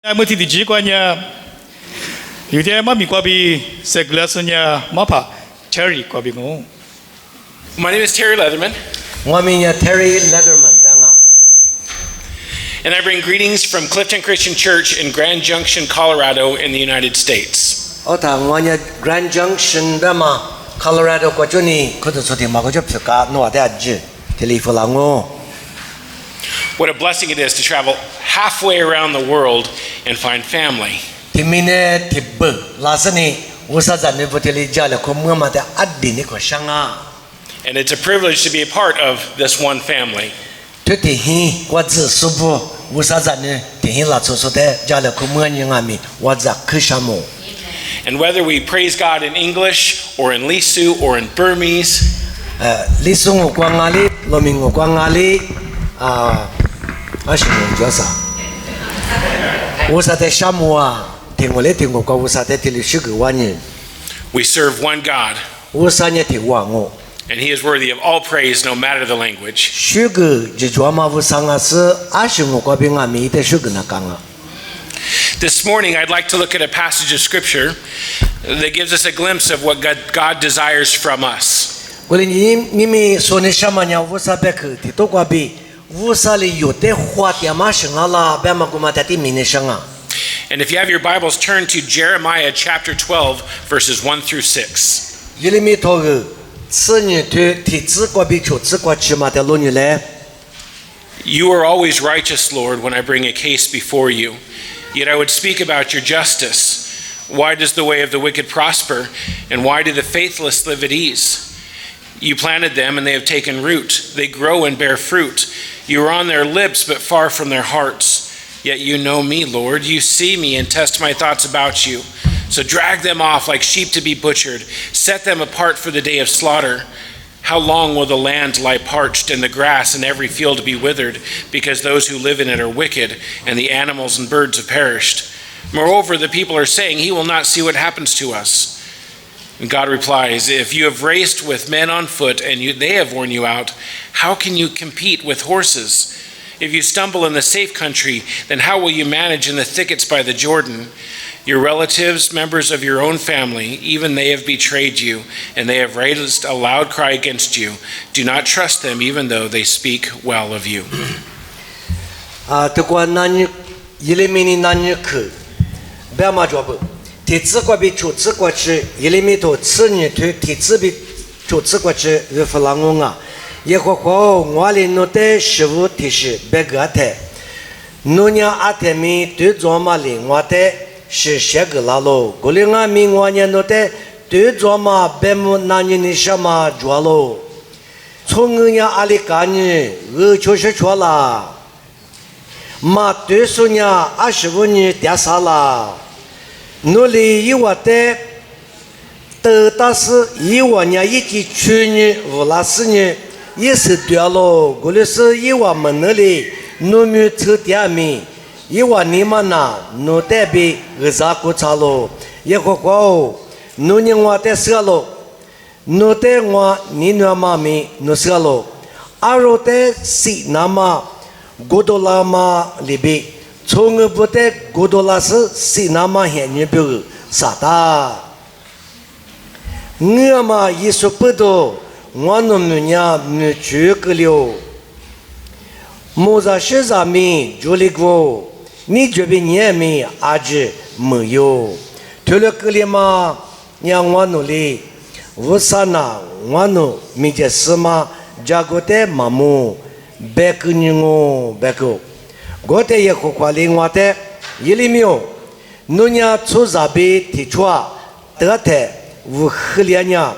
Mati di jikonya, yudia mami kwabi seglasnya mapa Terry kwabi ngo. My name is Terry Leatherman, Ngaminya Terry Leatherman danga. and I bring greetings from Clifton Christian Church in Grand Junction, Colorado, in the United States. Ota nganya Grand Junction dama Colorado ko juni ko to soti ma ko jop ka no ata ji telefolango. What a blessing it is to travel halfway around the world and find family. Timine tibbe lasani usa zanne boteli jala ko mama ta addini ko shanga. And it's a privilege to be a part of this one family. Tuti hi kwa zi subu usa zanne tihin la so te jala ko mani ngami wa za kishamo. And whether we praise God in English or in Lisu or in Burmese, Lisu ko ngali lomingo ko ngali ashimo josa. Usa te shamwa tingole tingo ko usa te tili shugu wani. we serve one God, Usa nye ti wango. and He is worthy of all praise no matter the language. Shugu jijwama usanga se ashimo ko binga mi te shugu na kanga. This morning, I'd like to look at a passage of Scripture that gives us a glimpse of what God desires from us. Kuli nimi sone shamanya usa bek ti to kwa bi usa li yote hwa ti ama shinga la ba ma kuma ta ti mine shanga. And if you have your Bibles, turn to Jeremiah chapter 12, verses 1 through 6. Yilimi to tsi ni tu ti tsi kwa bi chu tsi kwa chi ma te lo ni le. You are always righteous, Lord, when I bring a case before you. Yet I would speak about your justice. Why does the way of the wicked prosper? And why do the faithless live at ease? You planted them, and they have taken root. They grow and bear fruit. You are on their lips, but far from their hearts. Yet you know me, Lord. You see me and test my thoughts about you. So drag them off like sheep to be butchered. Set them apart for the day of slaughter. How long will the land lie parched and the grass in every field be withered, because those who live in it are wicked, and the animals and birds have perished? Moreover, the people are saying, he will not see what happens to us. And God replies, if you have raced with men on foot and they have worn you out, how can you compete with horses? If you stumble in the safe country, then how will you manage in the thickets by the Jordan? Your relatives, members of your own family, even they have betrayed you, and they have raised a loud cry against you. Do not trust them, even though they speak well of you. Tukwa nanyu yilimini nanyu ku ba ma job. Ti tsi kwa bi chu tsi kwa chi yilimi to tsi ni tu ti tsi bi chu tsi kwa chi ve falango nga. Ye ko ko ngwali no te shivu ti shi be ga te. Nunya atemi tu zoma li ngwate shi sheg la lo. Gulinga mi ngwanya no te tu zoma be mu nanyu ni shama jwalo. Chongnya ali kanyi ge chu shi chwa la. Ma tu sunya ashivu ni tia sala. Nuli yiwate te tas yiwanya yiki chuni vulasini yisi dialo gulisi yiwa manali numi tutiami yiwa nimana no tebi giza kuchalo yeko kwao nuni ngwa te salo no te ngwa ninwa mami no salo aro te si nama godolama libi chong bute godolas si nama henye bu sata ngama yisupudo ngwano munya muchu klio moza shizami joligwo ni jobi nyemi aje muyo tole klima nya ngwano li wusana ngwano mijesma jagote mamu beknyingo beko gote ye kokwali ngwate yilimio nunya tsuzabi tichwa tate wukhlianya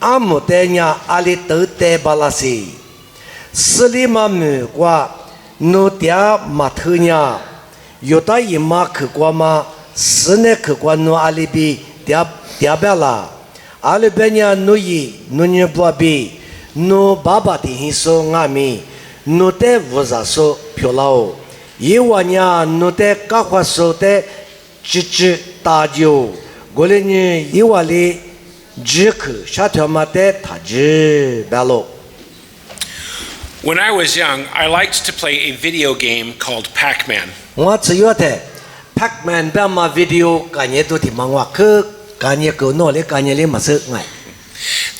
amutenya ali te balasi slima mu kwa no tia mathunya yota yima khwa ma sne khwa no alibi tia bela alibenya no yi no nyebabi no baba ti hiso ngami no te vozaso pyolao yiwanya no te kakwaso te chichi tajo goleni yiwali When I was young, I liked to play a video game called Pac-Man. Pac-Man แบบมาวิดีโอกันเนี่ยตัวที่มังว่าคือกันเนี่ยกูโน่เลยกันเนี่ยเลยมาซื้อไง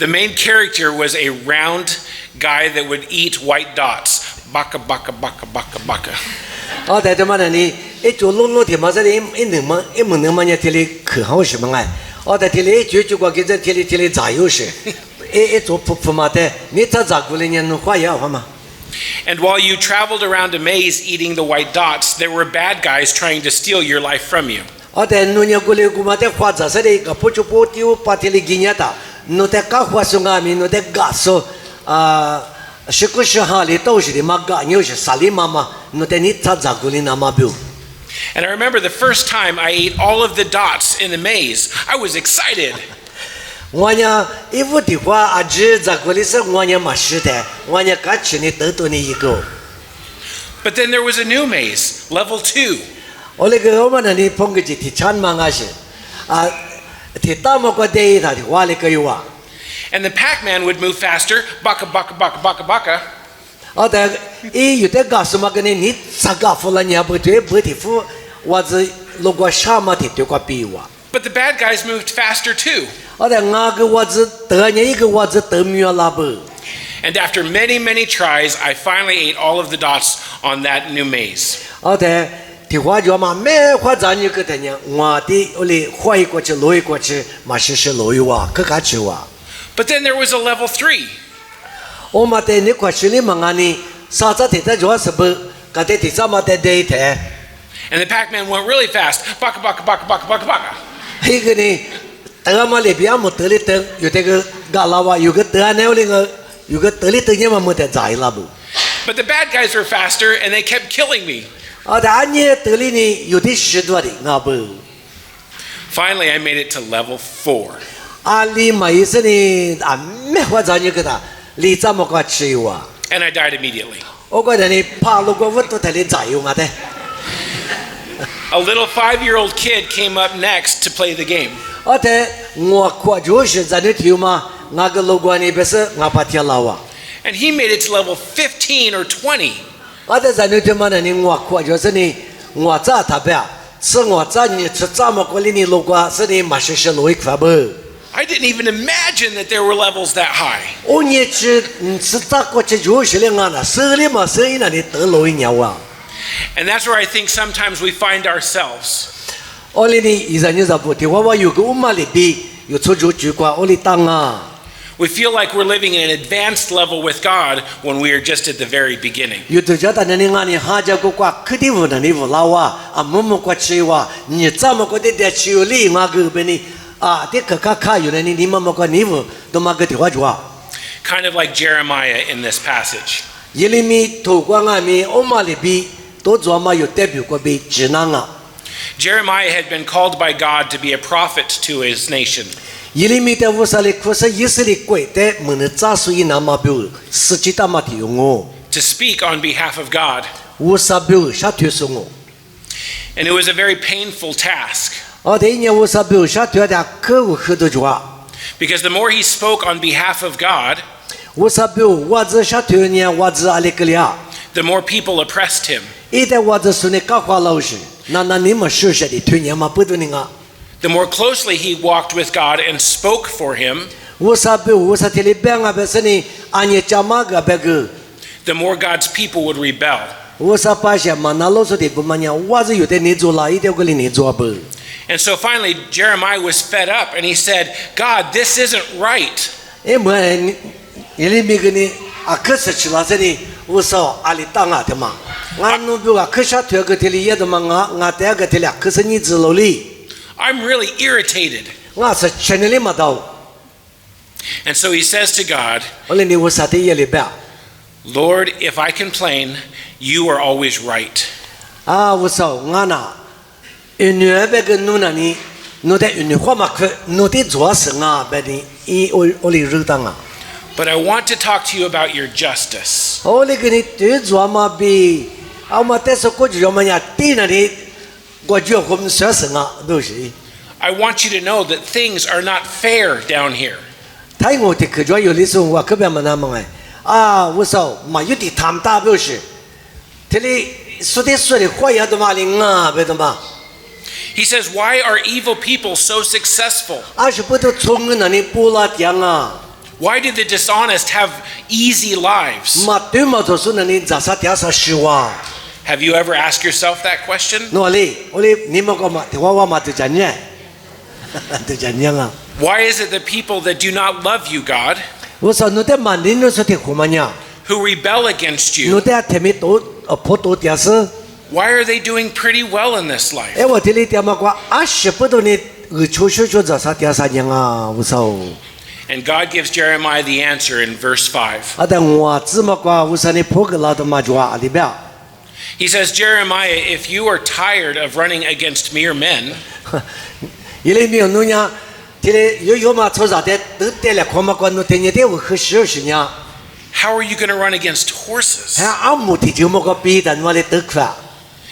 The main character was a round guy that would eat white dots. Baka, baka, baka, baka, baka. แต่ทำไมนี่ไอ้ตัวลุ่นที่มาซื้อไอ้หนึ่งมันไอ้หนึ่งมันเนี่ยที่เลยคือเขา是么ไงแต่ที่เลยจุดกว่ากิจที่เลยจ่ายอยู่是ไอ้ตัวผู้มาแต่นี่ถ้าจากกูเลยเนี่ยนุ่ง花样好吗 And while you traveled around a maze eating the white dots, there were bad guys trying to steal your life from you. แต่นุ่งเนี่ยกูเลยกูมาแต่花着是的个不就不丢把ที่เลยกินเนี่ยtaนุ่งแต่ก้าว花送阿米นุ่งแต่ก้าว说是个是哈里都是的嘛ก้าว有是萨里妈妈นุ่งแต่นี่ถ้าจากกูเลย那么不 And I remember the first time I ate all of the dots in the maze. I was excited. 我呢，一屋的话，阿姐在过里是我呢没事的，我呢刚去呢得到你一个。 But then there was a new maze, level 2. 我那个我们那里碰个就提产嘛那些，提大么个地他的话那个有啊。 And the Pac-Man would move faster. Baka, baka, baka, baka, baka. 但有的告诉我个呢，你咋个付了你也不对，不提付，或者如果啥么的对个比我。 But the bad guys moved faster too. 但我个我只得呢一个我只得没有拉不。 And after many, many tries, I finally ate all of the dots on that new maze. 但提花椒嘛，没花咱你个的呢，我的我哩花一过去，落一过去，嘛是落一哇，可卡去哇。 But then there was a level 3. 我嘛在你过去哩嘛安尼，啥子提在做什么？个的提啥嘛在对的。 And the Pac-Man went really fast. Baka, baka, baka, baka, baka, baka. 那个呢，得嘛里边没得哩得，有这个嘎拉哇，有个得那里个，有个得哩得呢嘛没得在啦不。 But the bad guys were faster and they kept killing me. 但你得哩呢，有的许多的，我不。 Finally, I made it to level 4. 你嘛意思呢？没花咱你个的，你怎么个吃哇？ And I died immediately. 我觉得你怕如果我都得哩在有嘛的。 A little 5-year-old kid came up next to play the game. 但我过就是在那条嘛，我个路过呢不是我怕跳楼啊。 And he made it to level 15 or 20. 但在那条嘛呢，我过就是呢，我咋他不？是我咋你是怎么过哩？你路过是你马是路一块不？ I didn't even imagine that there were levels that high. 我你是咋过去就是哩我那是哩嘛是那你得路一鸟啊。 And that's where I think sometimes we find ourselves. 我哩呢，现在你咋不？我有个嘛里比有出去去过，我哩当啊。 We feel like we're living in an advanced level with God when we are just at the very beginning. 有的家的那里俺哩哈家个挂，肯定无那里无老啊，么么过去哇，你怎么过的在去里我个边哩的可卡有那里你么么过你无都么个的话就啊。 Kind of like Jeremiah in this passage. 耶利米透过俺们我嘛里比都做嘛有代表过被智囊啊。 Jeremiah had been called by God to be a prophet to his nation. 耶利米的乌撒里可是以色列国的门的扎属于那么表，实际大嘛的用哦。 To speak on behalf of God. 乌撒表下推送哦。 And it was a very painful task. 第一年乌撒表下推的可有很多句话。 Because the more he spoke on behalf of God, 乌撒表我只下推呢，我只阿里个了。 the more people oppressed him. 一旦我只是你搞话老师，那你们学习的推年嘛不对呢啊。 The more closely he walked with God and spoke for him, 乌撒表乌撒提里边啊，不是你按你家嘛个别个。 the more God's people would rebel. 乌撒发现嘛，那老师的不嘛呢，我是有的你做了，一定个里你做不。 And so finally, Jeremiah was fed up and he said, God, this isn't right. 因为耶利米个呢可是去了这里，乌撒阿里当啊的嘛，俺弄不可下推个提里也的嘛，俺第二个提了，可是你知道哩。 I'm really irritated. 我是全年里嘛到， And so he says to God, 我哩你乌撒的耶利边 Lord, if I complain, you are always right. 乌撒俺呐，女儿别个弄那你，弄的女话嘛可弄的做事啊，别的我哩热当啊。 But I want to talk to you about your justice. 我哩个你对做嘛比，嘛但是过去我们呀对那里。 我觉我们学生啊，都是。 I want you to know that things are not fair down here. 他我的可主有的时候我可别么那么哎，我说嘛有的他们大表示，这里说的话也都嘛灵啊，别的嘛。He says, why are evil people so successful? 阿是不都从个那里波拉点啊， Why do the dishonest have easy lives? 嘛对嘛都是那里咋啥点啥事哇？ Have you ever asked yourself that question? 我哩你们个嘛，我嘛都这样，都这样啊。 Why is it that people that do not love you, God, 我说你在满地那说的什么呀？ who rebel against 你 you, 在前面多破多点事， why are they doing pretty well in this life? 哎，我这里点嘛个阿是不都你出咋啥点啥样啊？我说。 And God gives Jeremiah the answer in verse 5. 啊，但我芝麻瓜，我说你破个老的嘛抓里边， He says, Jeremiah, if you are tired of running against mere men, 因为没有弄呀，这里有嘛做啥的，都带来看嘛关，侬天天带我喝10-20年， how are you going to run against horses? 还阿姆的就么个比但我来得快，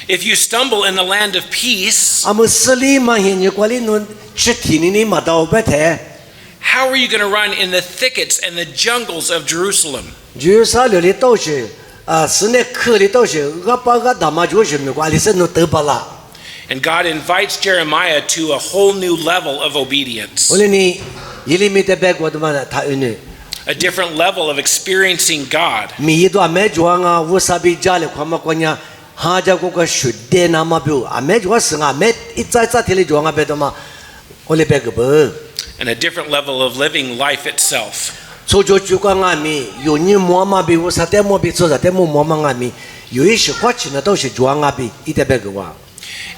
If you stumble in the land of peace, 阿姆死里嘛现你过来侬吃天你嘛到白台， how are you going to run in the thickets and the jungles of Jerusalem? 就啥了的都是啊，是那课的都是，我把个大妈就是没关系，是侬得不啦？ And God invites Jeremiah to a whole new level of obedience, 我说你，因为没得白过的嘛，他有呢。 a different level of experiencing God. มีตัวแม่จวงอ่ะวุสาบิจาเลยความกวนเนี่ยหาจากก็สุดเดนามาบิวอ่ะแม่จวงสิงอ่ะแม่อีใจใจที่เลยจวงอ่ะเบตมาโอเลเบกเบอ And a different level of living life itself. โซโจจุกงามีอยู่นี่มัวมาบิวสาเตมัวบิโซสาเตมัวมัวมางามีอยู่อีสิควาชินะ都是จวงอ่ะบิอีเตเบกว่า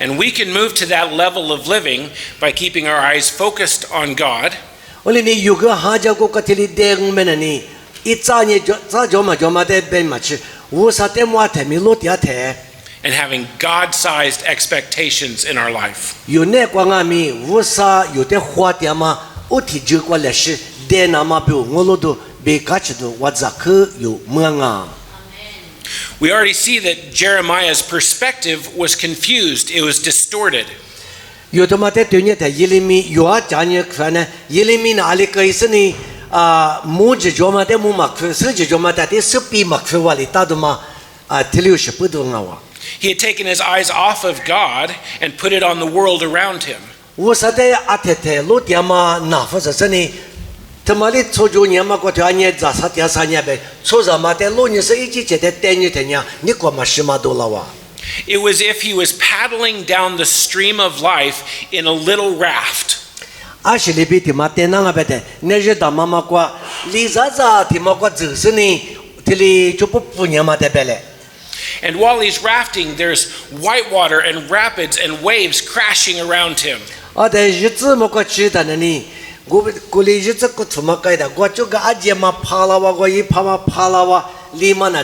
And we can move to that level of living by keeping our eyes focused on God, โอเลนี่อยู่ก็หาจากก็ที่เลยเด้งแม่นี่อีใจเนี่ยจะจอมาได้เป็นมาชิวุสาเตมัวเทมีโลดยาเท and having God-sized expectations in our life. อยู่เนี่ยกว่างามีวุสาอยู่แต่หัวเตียมาอุทิศกว่าเลยสิเดนามาบิวงอโลดูเบกัชดูว่าจะคืออยู่เมืองอ่ะ We already see that Jeremiah's perspective was confused. It was distorted. อยู่ตรงมาแต่ตัวเนี่ยแต่ยิลิมีอยู่อาจารย์เนี่ยคือนะยิลิมีน่ะอะไรก็อีสนี่มูจิจอมาแต่มูมักคือสื่อจิจอมาแต่ที่สุปีมักคือว่าลิตาดูมาที่ลิวชิปุดูงาวะ He had taken his eyes off of God and put it on the world around him. ว่าสัตย์อาเทเทลุตยามาหน้าฟังสันนี่ทำไมลิโซจูเนี่ยมาก็ที่อันเนี่ยจะสัตย์สันเนี่ยไปโซจามาแต่ลุเนี่ยสิอีจิเจแต่เตนี่เตเนี่ยนี่ก็มาชิมาดูละวะ It was if he was paddling down the stream of life in a little raft. อาชีลิบิที่มาเต้นนั่งไปแต่เนี่ยจะดำมากว่าลิซ่าที่มากว่าจืดสินี่ที่ลิจุบปุ่นเนี่ยมาแต่เปล่ And while he's rafting, there's whitewater and rapids and waves crashing around him. แต่日子มากว่าจืดแต่นี่กูลิ日子กูทุ่มกันแต่กูจุกอาเจียมาพาลาวะกูยีพามาพาลาวะลิมันน่ะ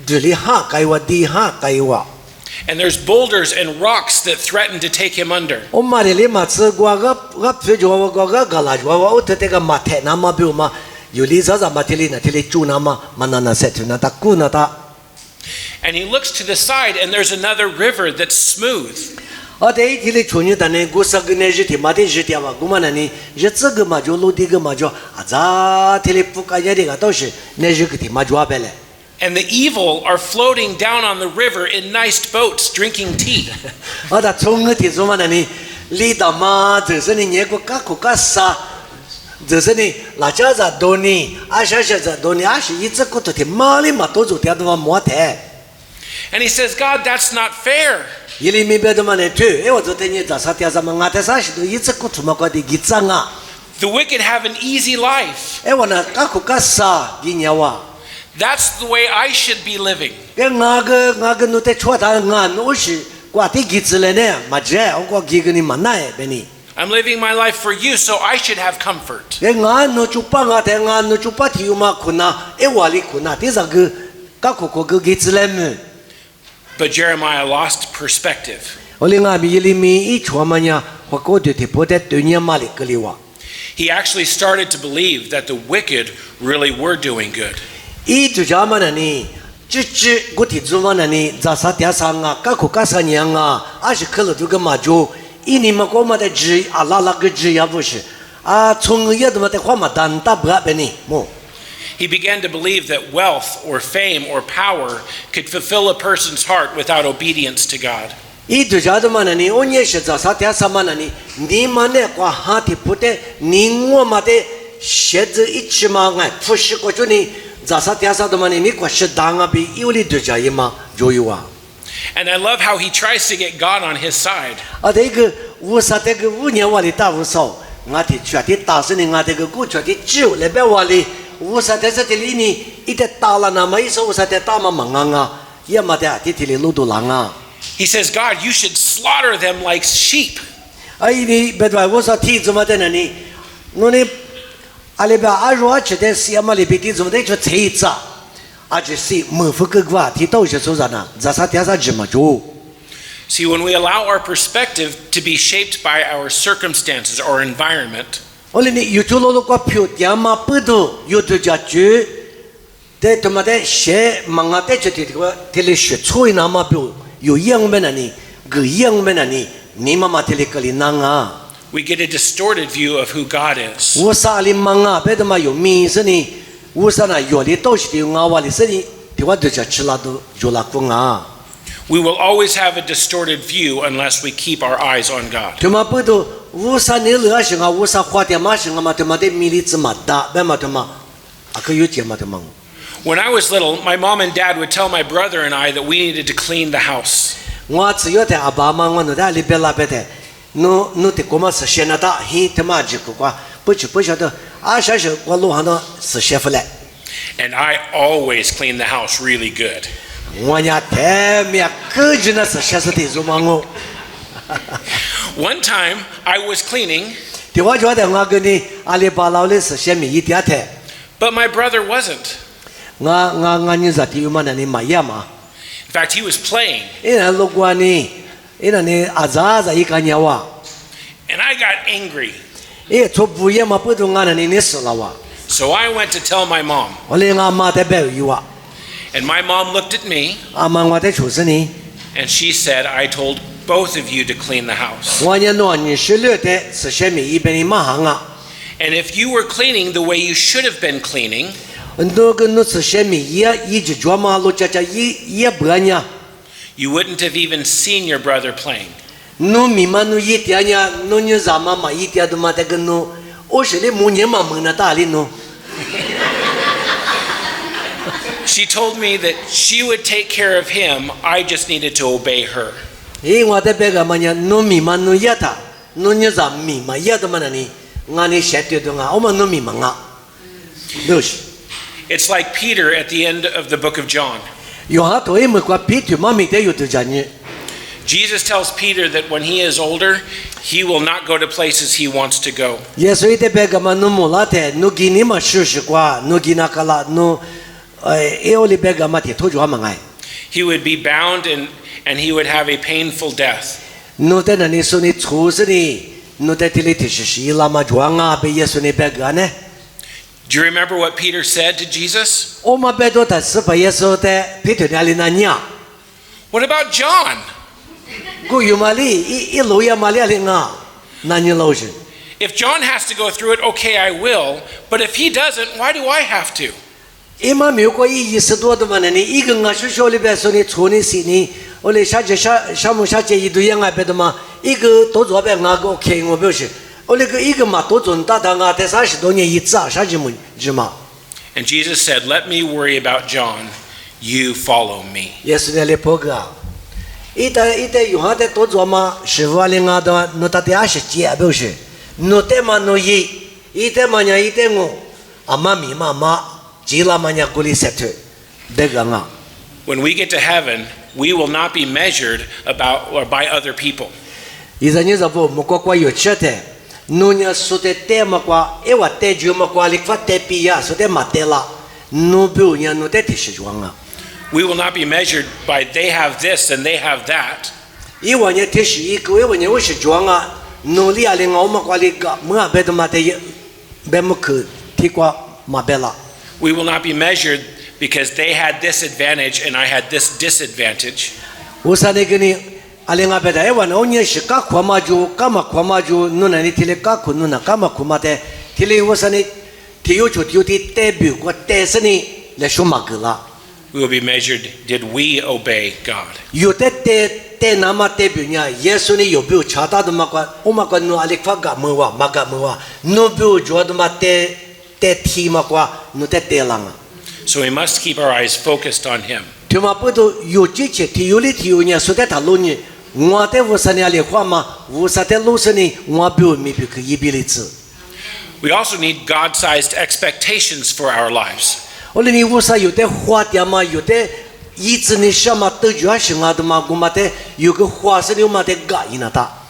ดิลิฮะไกวะดีฮะไกวะ And there's boulders and rocks that threaten to take him under. โอ้มาเรียมาซื้อกูก็ฟิวว่ากูก็กลาจว่าอุตเตก็มาเทน้ำมาบิวมาอยู่ลิซ่ามาที่ลิน่ะที่ลิจูน้ำมันนั่นน่ะเสร็จน่ะตะกูน่ะตะ And he looks to the side and there's another river that's smooth. แต่ที่ลิชูนี่แต่เนี่ยกูสักเนี่ยจิที่มาที่จิที่ว่ากูมันนี่จิตก็มาجو路地ก็มาجوอาจจะที่ลิฟุกายดีก็ต้องเนี่ยจิที่มาجوไปเลย And the evil are floating down on the river in nice boats drinking tea. แต่ช่วงที่สมัยนี้ลีดามา就是你เนี่ยกูก็ซา就是你拉家子多呢อาชาชา子多呢อา是一直กูตัวที่มา里มาตัวจุดที่ตัวมัวแท้ And he says, God, that's not fair. ยี่ลีมีเบดมันเนี่ยเอ้我昨天你早上天上嘛我在啥时都一直กู出มาก็ดีกิจง啊 The wicked have an easy life. 我那ก็ซากินยาวะ That's the way I should be living. 我努得错他我是我的กิจเลยเนี่ยมาเจ้า我กินนี่มันไหนเป็นนี่ I'm living my life for you, so I should have comfort. 我จุปะแต่我จุปะที่มาคุณนะว่าลิคุณนะที่จะก็กิจเลยมั้ย But Jeremiah lost perspective. 我另外มี里面一撮嘛呀我过的ที่พอได้ตัวเนี่ยมาลิกลีวะ He actually started to believe that the wicked really were doing good. อีจุจามันนี่จิกูที่จุมันนี่จะสัตยาสังก็สัญญาอาจจะเคลื่อนตัวก็มาจูอีนี่มันก็มาได้จีละก็จี呀不是从业的嘛ได้ความมาดันตาบะเป็นนี่โม He began to believe that wealth or fame or power could fulfill a person's heart without obedience to God. 이 두자도 만하니 오니에서 사태사 만하니 니만에 과 하티 putte 닝워마데 셰즈 이치마가 푸시고 주니 자사태사도 만이 니과 셰당아비 이울이 두자이마 조유와. And I love how he tries to get God on his side. 아데 그 우사데 그 우냐와리 따우서 나티 쥐아티 따스니 나데 그 구쥐아티 쥐우 레베와리 우사데서 들리니 이때 따라나마 이서 우사데 따마 망앙아 야마데 아티틸리 루도랑아. He says, God, you should slaughter them like sheep. 아이니 베드와 우사 티즈마데나니 너네 알레바 아루아치데 시아마리 비티즈마데 저 제이자 아지시 무프그과 티도시 소자나 자사티아사 지마조. See, when we allow our perspective to be shaped by our circumstances or environment, 올리니 유튜로로과 표야마 뿌도 유튜자주 데토마데 셰 망아테 저티고 텔리슈 초이나마 표 요양면아니 그 양면아니 니마마 텔리컬리 나가 we get a distorted view of who God is. 우사리 망아 베드마 요미스니 우사나 요리 도시디 응아와리 스니 디와드자 칠라도 졸라꾸가. We will always have a distorted view unless we keep our eyes on God. 토마뿌도 우사니 르아싱아 우사 화데마싱아 마테마데 밀리츠마다 베마토마 아그 유티마토마. When I was little, my mom and dad would tell my brother and I that we needed to clean the house. 와츠요테 아바망원노다 리벨라베테 노노테 고마스 셴나다 히테마지쿠과 뿌치뿌셔도 아샤셔 관로하나 스셰플레. And I always clean the house really good. 와냐 테미야 그지나스 셰스티 조망오. One time, I was cleaning, 디와조데 나그니 알리발라올레스 셰미 이티아테. but my brother wasn't. nga nyuzati yumanani mayama. In fact, he was playing. Ina logwani ina ni azaza ikanyawa. And I got angry. Tobuye mapudu ngana ni nisolawa. So I went to tell my mom. Ole nga mate be yuwa. And my mom looked at me Amangwate chusini. and she said, I told both of you to clean the house. Wanya no ni shilute seshemi ibeni mahanga. And if you were cleaning the way you should have been cleaning, Ndogo no seshemi ya iji jwama lo chacha ya branya. you wouldn't have even seen your brother playing. No mimanu yitianya no nyuzama ma yitia do mate gno. Oshele munyema munatali no. She told me that she would take care of him. I just needed to obey her. Wate bega manya no mimanu yata. No nyuzami ma yata manani. Ngani shete do nga oma no mimanga. Dosh. It's like Peter at the end of the book of John. Jesus tells Peter that when he is older, he will not go to places he wants to go. He would be bound and he would have a painful death. Do you remember what Peter said to Jesus? What about John? If John has to go through it, okay, I will. But if he doesn't, why do I have to? And Jesus said, let me worry about John. You follow me. When we get to heaven, we will not be measured about or by other people. Nunya sote tema kwa ewa te juma kwa likwa te pia sote matela nubu nya no te tishwanga. We will not be measured by they have this and they have that. Iwa nya tishi iku ewa nya wishi jwanga no li ale ngoma kwa liga mga bedo mate bemuku tikwa mabela. We will not be measured because they had this advantage and I had this disadvantage. Usane gini alenga beda ewa na onye shika kwamaju kama kwamaju nuna ni tile kaku nuna kama kumate tile wasani tiyo chuti tebu kwa tesani le shumagla. We will be measured, did we obey God? Yote te 때 남아 대비냐 예수님 요비 차다도 막과 오마과 노 알릭파가 뭐와 마가 뭐와 노비 조도 마때 티막과 노때 때랑아 So we must keep our eyes focused on him. 디마포도 요지체 티요리 티요냐 소데 달로니 우아테 우사니 알릭화마 우사테 로스니 우아비 미비 그 이빌리츠 We also need God-sized expectations for our lives. 올리니 우사 요때 화디아마 요때 이즈니 샤마 뜨주아 싱아드마 구마테 요그 화스니 우마테 가이나다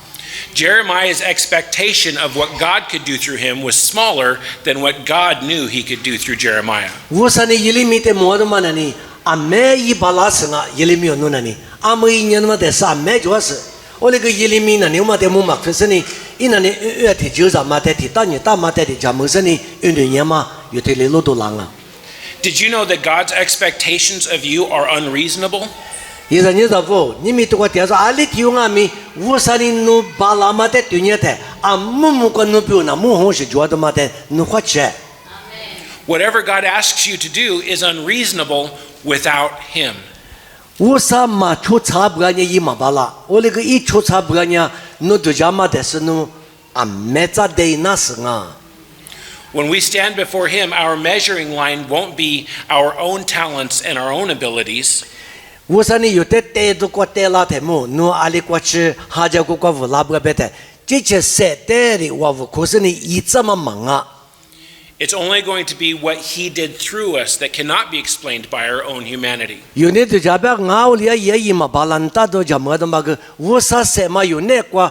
Jeremiah's expectation of what God could do through him was smaller than what God knew he could do through Jeremiah. 우사니 일리미테 모드마나니 아메 이발라스가 일리미오 누나니 아메 인연마데 사메 좋았어 올리 그 일리미나니 우마테 무막스니 이나니 으에티 주자마테티 따니 따마테티 자무스니 은르냐마 요텔레로도랑아 Did you know that God's expectations of you are unreasonable? 이사니다고 님이 또가 대서 알리 티용아미 우사니 누 발라마테 뚜냐테 아무무가 누비오나 무홍시 좋아도마테 누화체 Whatever God asks you to do is unreasonable without him. 우사마 초차브가냐 이마발라 올리 그이 초차브가냐 누두자마데스누 아메자데이나스가 When we stand before him, our measuring line won't be our own talents and our own abilities. 우산이 요때 때도 꽉때라 대모 누 알리과치 하자고과 불라브가베테 지체 세테리 와부 고스니 이자만 망아 It's only going to be what he did through us that cannot be explained by our own humanity. 요네도 자바 나올이야 예이마 발란타도 자마도 마그 우사세마 요네과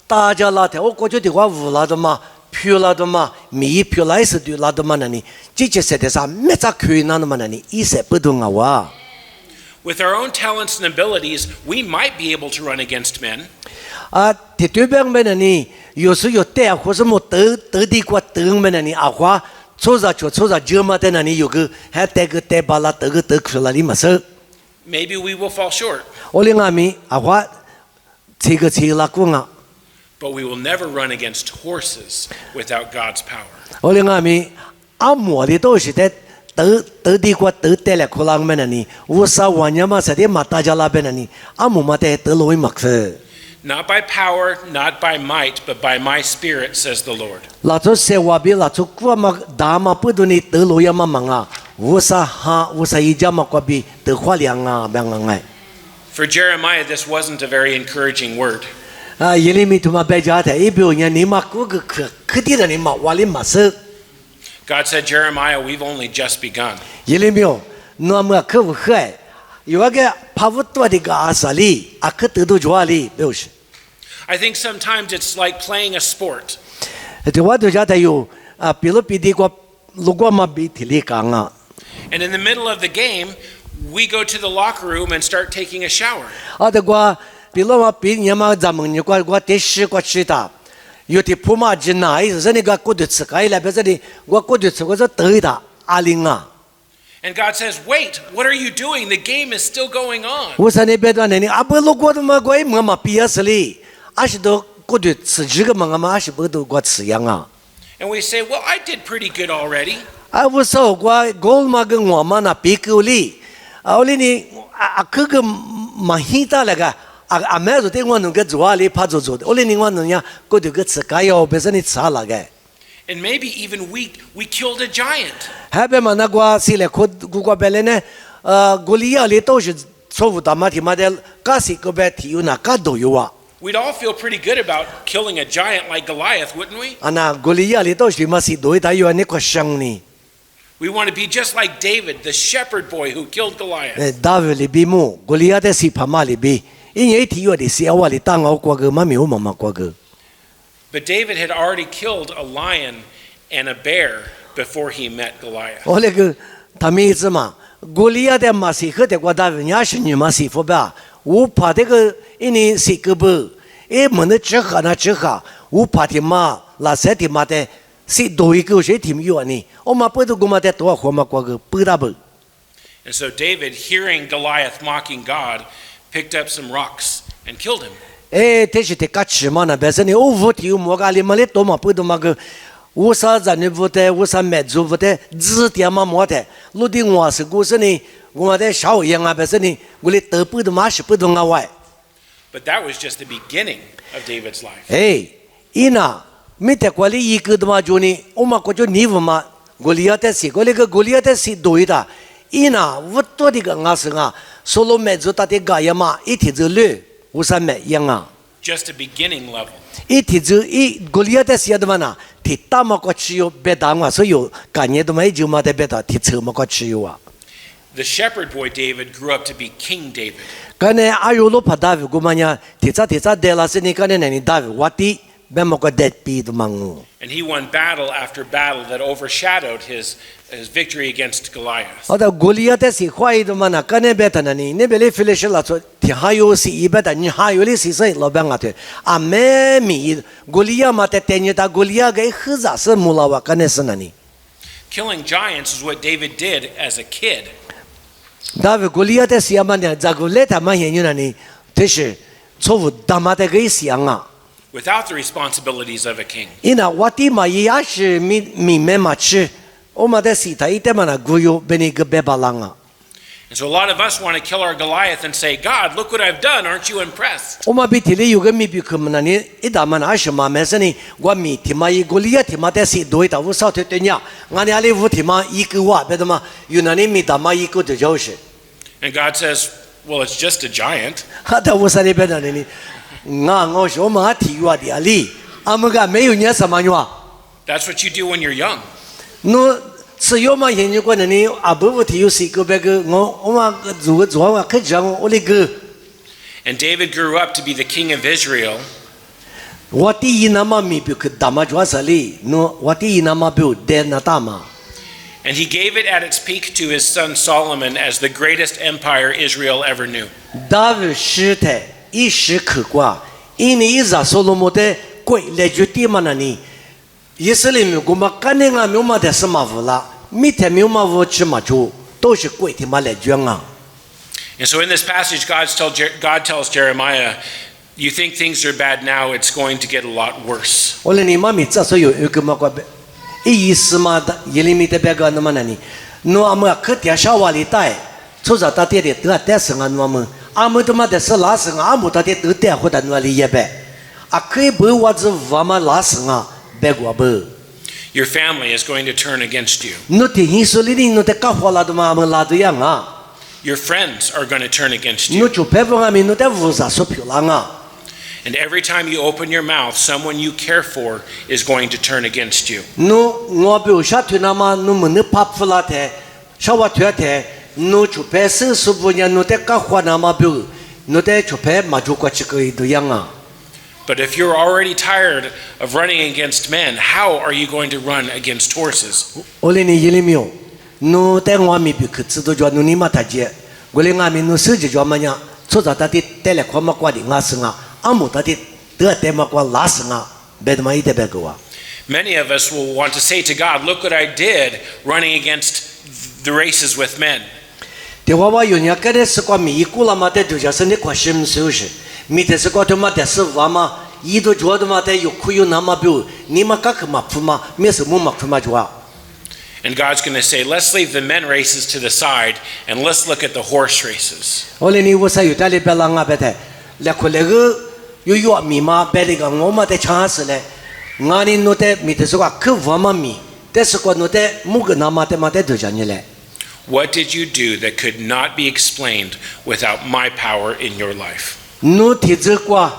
따자라테 오고조디와 불라도마 퓨라도마 미 퓨라이스도 라도마나니 지체 세테사 메자 퀴나노마나니 이세 뿌둥아와 With our own talents and abilities, we might be able to run against men. 아 대표병면이 요수 요때 혹은 뭐 더디과 등면이 아화 초자 저마데나니 요그 해때 그때 발라 더 클라리 마서 Maybe we will fall short, 올링아미 아화 지라꾸가 but we will never run against horses without God's power. 올링아미 아무리 도시대 더디과 더때래 콜랑면이 우사 완야마사데 마타잘라베나니 아무마데 더로이 막스 Not by power, not by might, but by my spirit, says the Lord. 라조 세와비 라조 꾸마 다마 뿌드니 더로야마 망아 우사 이자마과비 더화량아 명앙아 For Jeremiah, this wasn't a very encouraging word. 아 예레미 두마 베자테 이비오냐 니마 그디라니 마 wal리마스 God said, Jeremiah, we've only just begun. 예레미요 너무 그흐 요게 파부토디가 아살리 아크트도 좋아리 배우시 I think sometimes it's like playing a sport. 저와도 자다요 아 필리피디고 로고마 비틸리강아 And in the middle of the game, we go to the locker room and start taking a shower. 아데과 빌로마 비냐마 자문니과 대시과 치다 요티 포마진나 이즈니가 코드츠 카이라 베자리 과 코드츠고서 더이다 알링아 And God says, wait, what are you doing? The game is still going on. 우산에 베다네니 아블로고도마 고이 뭐마 비야슬리 아시도 코드츠 지가 망아마 아시버도 과츠양아 And we say, well, I did pretty good already. 아부서과 골마근 와마나 비크리 아올리니 그거 마히다라가 아메도 대원은 그 좋아리 파조조 올리니 원느냐 고드 그 스카요 베스니 살라게 And maybe even we killed a giant. 하베마나과 실레 고과 벨레네 골리아리 도시 소부다 마티마델 가시 고베티우나 카도요와 We'd all feel pretty good about killing a giant like Goliath, wouldn't we? 아나 골리아리 도시 마시 도이다요니 코샹니 We want to be just like David, the shepherd boy who killed Goliath. 다벨리 비무 골리아데 시파마리 비 인예티요디 시아와리 땅하고 그 마미오 마마과 그 But David had already killed a lion and a bear before he met Goliath. 올레 그 다미즈마 골리아데 마시 흐데과 다비냐시니 마시 포바 우파데 그 이니 시크부 에 뭐네 쳬하나 쳬하 우파티마 라세티마데 시 도이고 셰팀요니 오마포도 고마데 도와 호마과 그 뿌다부 And so David, hearing Goliath mocking God, picked up some rocks and killed him. 에 대시테 까치마나 베스니 오부티우 모가리 말레 도마포도 마그 우사 잔네부테 우사 메주부테 지티아마 모테 루딩 와스 고스니 고마데 샤오양아 베스니 우리 더부도 마시 뿌동아 와이 But that was just the beginning of David's life. Hey, ina mite kwali ikudma juni oma kojo nivma Goliath si golega Goliath si doida ina wutto diga ngasenga solo mezzo tate gayama itizule usame yanga Just a beginning level. itizu I Goliath si admana titama ko chiyo bedangwa so yo kanye doma ijuma de beda titsuma ko chiyo The shepherd boy David grew up to be King David. kane ayolo padavi gumanya titsa dela sini kane nani davi wati bemoko dead pi dumangu And he won battle after battle that overshadowed his victory against Goliath. oda Goliath si khwai dumana kane betanani ne bele filish la so ti hayo si ibeta ni hayo li si sai lo banga te ame mi Goliath mate tenye ta Goliath ge khza se mulawa kane sanani Killing giants is what David did as a kid. davi Goliath si amanya zaguleta ma yenyani tishi chovu damate ge sianga Without the responsibilities of a king. ina wati ma yashi mi memachi o ma de si ta ite mana guyo beni ge bebalanga And so a lot of us want to kill our Goliath and say, God, look what I've done. Aren't you impressed? o ma bitili yuge mi bikumnani idamana ashma mesani gwa mi timai Goliath timate si doita usa te tenya ngani ali vutima ikwa bedama yunani mi dama iku de joshi And God says, well, it's just a giant. hada usari bedani nga ngo sho ma ti ywa di ali amaga meyu nya samanywa That's what you do when you're young. no siyo ma yenyu ko nani abu ti yusi ko bege ngo o ma zu zo wa ke jang o le ge And David grew up to be the king of Israel. wati inama mi bi ke dama jwa sali no wati inama bi de na tama And he gave it at its peak to his son Solomon as the greatest empire Israel ever knew. David 时代一时可挂，因为伊在所罗门的贵来决定嘛那里，以色列民国嘛，干那个没嘛的什么无啦，每天没嘛无吃嘛就都是贵的嘛来决啊。 And so in this passage, God tells Jeremiah, you think things are bad now, it's going to get a lot worse. 我来你妈咪这时候有一个嘛个，意思嘛的，耶利米的别个那么那里，侬阿么可点小瓦里带，出着他爹的得带生啊侬么。 阿姆他妈的是拉生阿姆他的都带回来那里也呗，啊可以不我只我们拉生啊，别个不。 Your family is going to turn against you. 侬听伊说你侬在搞活拉的嘛，阿姆拉的样啊， Your friends are going to turn against 侬 you. 就别问阿米侬在屋上说漂亮啊， And every time you open your mouth, someone you care for is going to turn against you. 侬我比如下推那么侬们那怕不拉的，小娃推的，侬就别生说不呢，侬在搞活那么比如，侬在就别嘛就过去个一样啊。 But if you're already tired of running against men, how are you going to run against horses? 我来你耶利米哦，侬在我米比克知道叫侬你妈大姐，我来俺们侬手机叫么样，做着他的带来快么挂的俺生啊，阿姆他的得带么挂拉生啊，别的嘛一点别个啊。 Many of us will want to say to God, look what I did running against the races with men. 对我有人跟的是挂米过了嘛，在头下是你挂什么收拾？米的是挂他妈的是娃嘛，一都觉得嘛的有苦有难嘛表，你嘛干个嘛苦嘛，没什么嘛苦嘛就啊。 And God's going to say, let's leave the men races to the side and let's look at the horse races. 我来你我啥有带来别啷个别的，来看那个有药米嘛，别那个我嘛在尝试嘞，俺哩侬在米的是挂可娃嘛米，但是挂侬在某个那嘛在嘛在头下你嘞。 What did you do that could not be explained without my power in your life? 侬提这挂，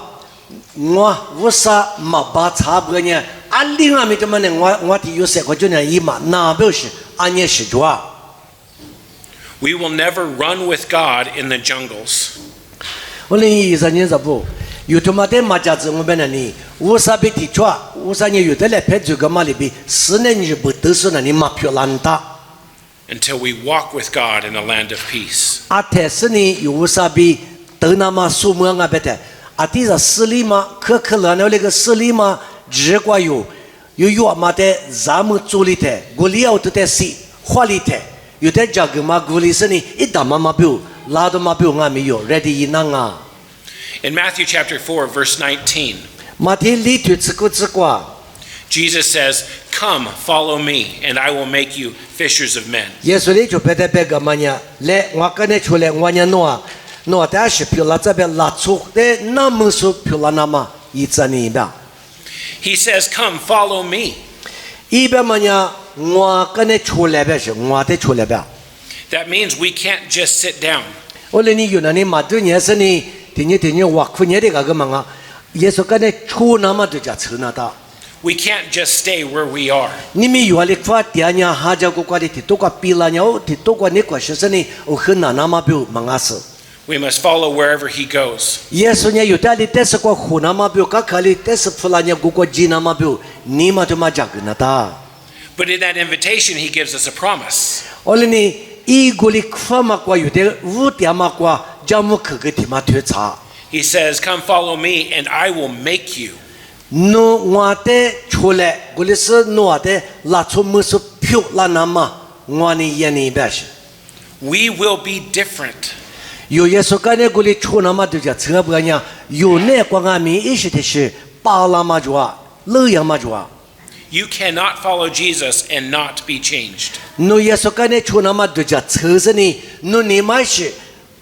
我啥嘛把差不多呢？啊，另外面怎么呢？我提有些个就呢，伊嘛那表示俺也是做。 We will never run with God in the jungles. 我们20年是不？有他妈的马家子我们那里，我啥被提出，50年有的来拍这个嘛里边，4年你不都是那里马票烂大。 Until we walk with God in a land of peace. 啊，但是呢，有啥比都那么数目啊别的，啊，第是势力嘛，可了那个势力嘛，只管有嘛的咱们做里的，我里要都在是花里的，有的这个嘛，我里是呢，一打嘛表，拉到嘛表俺没有 ready 一囊啊。 In Matthew chapter 4, verse 19, 马天里头这个这个。 Jesus says, come, follow me, and I will make you fishers of men. 耶稣哩就别的别个嘛呢，来我跟你出来，我呢弄啊，诺但是票拉这边拉出的那么说票拉那么一直呢边， He says, "Come, follow me." 一边么呢？我跟你出来边是我的出来边。 That means we can't just sit down. 我来你有那你嘛对你是你，听我苦你的个么啊？耶稣跟你出那么多家车那的。 We can't just stay where we are. 你们有力发点呀，哈家国家的都过比了鸟，都过你过学生呢，我很难那么表忙啊事。 We must follow wherever he goes. 耶稣呢有的里但是过湖那么表，卡卡里但是弗拉呢国国基那么表，你嘛就嘛讲个那的。 But in that invitation, he gives us a promise. 我来呢，一个里发嘛过有的五点嘛过，叫么去个地嘛推查。 He says, "Come, follow me, and I will make you." 侬我的出来，我的是我的拉出么是票拉那么，我呢眼里边是。 We will be different. 有耶稣干的过里出那么多家车不样，有那光俺们意识的是巴拉嘛抓，乐样嘛抓。 You cannot follow Jesus and not be changed. 侬耶稣干的出那么多家车子呢，侬你嘛是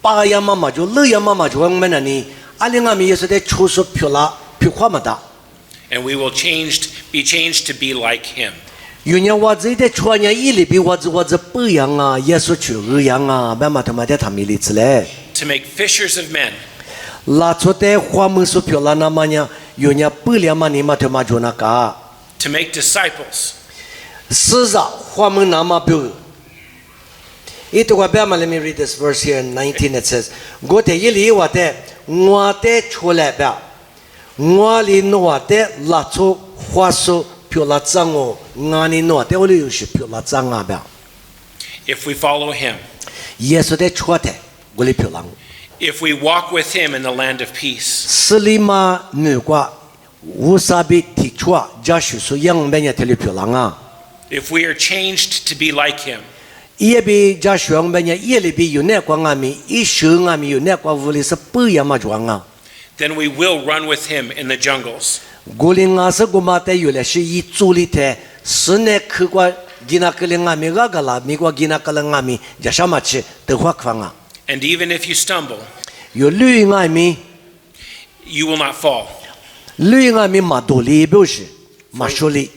巴样嘛抓，乐样嘛抓，我们那呢，阿里俺们耶稣的出手票拉票花么大。 And we will be changed to be like him. 有人我这的穿呀，一里比我这不一样啊，耶稣去一样啊，慢慢他妈的他们里子嘞。 To make fishers of men. 拉出的花木树票拉那么呢，有人不了嘛，你嘛他妈就那个。 To make disciples. 是啊，花木那么表。一段话别嘛 ，Let me read this verse here in 19. It says， 我的一里我的出来吧，我里我的拉出花树票拉脏哦，我里我的我里有是票拉脏啊吧。 If we follow him. 耶稣的出的，我里票拉。 If we walk with him in the land of peace. 斯里马女瓜，乌萨比提出啊，家属说样本也特别漂亮啊。 If we are changed to be like him. 也比家属样本也也里比有那光阿米，一生阿米有那光屋里是不一样嘛装啊。 Then we will run with him in the jungles. 古里阿是古马的有来是一组里的，是那客观吉那克林阿米阿个啦，米国吉那克林阿米，加什么吃都花款啊。 And even if you stumble. 有绿阿米， You will not fall. 绿阿米马多里表示马说里。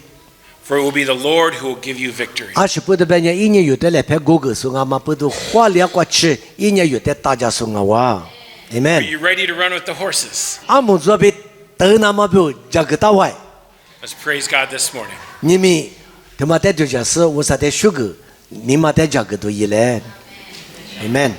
For it will be the Lord who will give you victory. 阿是不得别人一年有的来拍哥哥说阿妈不都花两块吃，一年有的大家说阿哇 Are ，Amen。 you ready to run with the horses? 阿姆这边得那么表这个大外， Let's praise God this morning. 你们他妈的就讲是我啥的学个，你妈的这个都一来，Amen。